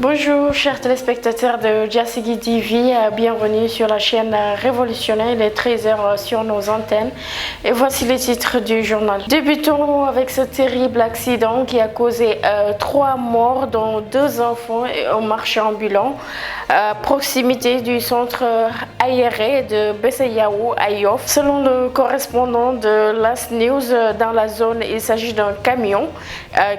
Bonjour chers téléspectateurs de Diassigui TV, bienvenue sur la chaîne révolutionnaire, il est 13h sur nos antennes et voici les titres du journal. Débutons avec ce terrible accident qui a causé 3 morts dont 2 enfants et un marchand ambulant à proximité du centre aéré de Bessayao à Yoff. Selon le correspondant de Last News, dans la zone, il s'agit d'un camion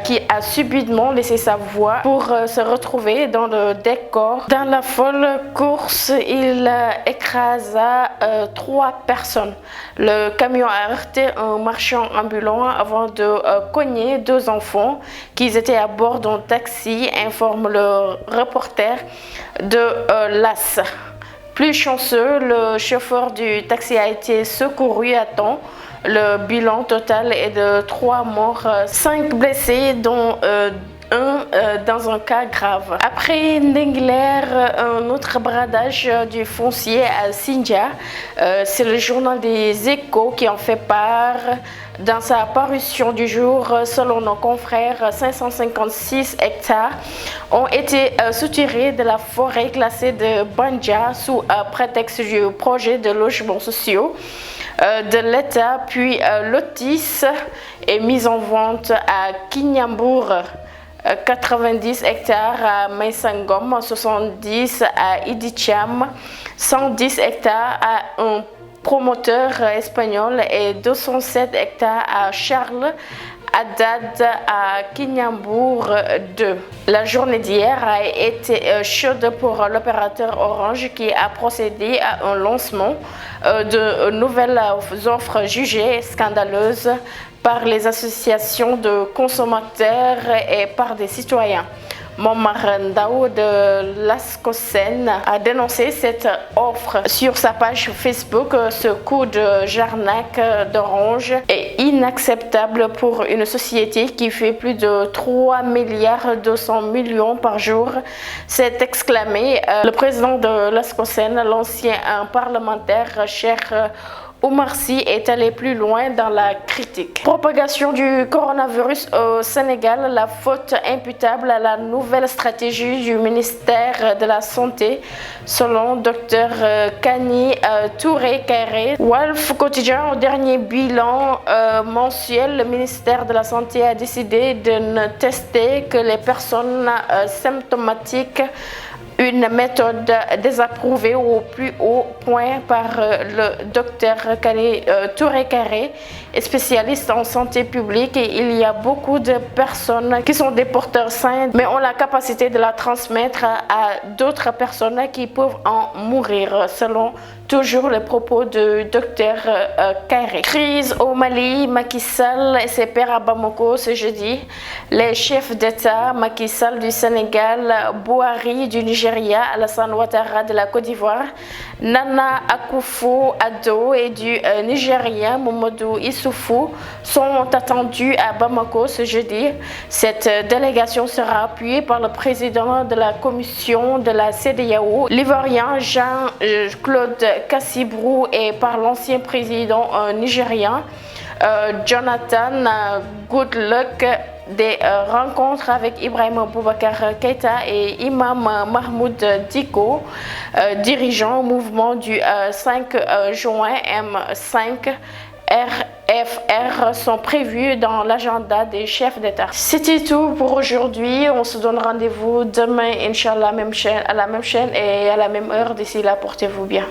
qui a subitement laissé sa voie pour se retrouver dans le décor. Dans la folle course, il écrasa 3 personnes. Le camion a heurté un marchand ambulant avant de cogner 2 enfants qui étaient à bord d'un taxi, informe le reporter de l'AS. Plus chanceux, le chauffeur du taxi a été secouru à temps. Le bilan total est de 3 morts, 5 blessés, dont dans un cas grave. Après Ndingler, un autre bradage du foncier à Sindia, c'est le journal des Échos qui en fait part. Dans sa parution du jour, selon nos confrères, 556 hectares ont été soutirés de la forêt classée de Banja sous prétexte du projet de logements sociaux de l'État, puis Lotis est mise en vente à Kignambour. 90 hectares à Maïsangom, 70 à Idicham, 110 hectares à un promoteur espagnol et 207 hectares à Charles Haddad à Kignambour 2. La journée d'hier a été chaude pour l'opérateur Orange qui a procédé à un lancement de nouvelles offres jugées scandaleuses par les associations de consommateurs et par des citoyens. Momar Ndao de l'Ascosen a dénoncé cette offre sur sa page Facebook. Ce coup de jarnac d'Orange est inacceptable pour une société qui fait plus de 3 milliards 200 millions par jour, s'est exclamé le président de l'Ascosen, l'ancien parlementaire Cheikh Oumar Sy est allé plus loin dans la critique. Propagation du coronavirus au Sénégal, la faute imputable à la nouvelle stratégie du ministère de la Santé, selon Dr Kani Touré-Kairé. Walf Quotidien, au dernier bilan mensuel, le ministère de la Santé a décidé de ne tester que les personnes symptomatiques. Une méthode désapprouvée au plus haut point par le docteur Touré-Kairé, spécialiste en santé publique. Et il y a beaucoup de personnes qui sont des porteurs sains, mais ont la capacité de la transmettre à d'autres personnes qui peuvent en mourir, selon toujours les propos du docteur Kairé. Crise au Mali, Macky Sall et ses pairs à Bamako ce jeudi. Les chefs d'État, Macky Sall du Sénégal, Bouhari du Nigeria, Alassane Ouattara de la Côte d'Ivoire, Nana Akufo-Addo et du Nigérien Mamadou Issoufou sont attendus à Bamako ce jeudi. Cette délégation sera appuyée par le président de la commission de la CEDEAO, l'Ivoirien Jean-Claude Kassibrou, et par l'ancien président nigérien Jonathan Goodluck. Des rencontres avec Ibrahim Boubacar Keïta et Imam Mahmoud Dicko, dirigeant au mouvement du 5 juin M5 RFR, sont prévus dans l'agenda des chefs d'État. C'était tout pour aujourd'hui. On se donne rendez-vous demain, Inch'Allah, à la même chaîne et à la même heure. D'ici là, portez-vous bien.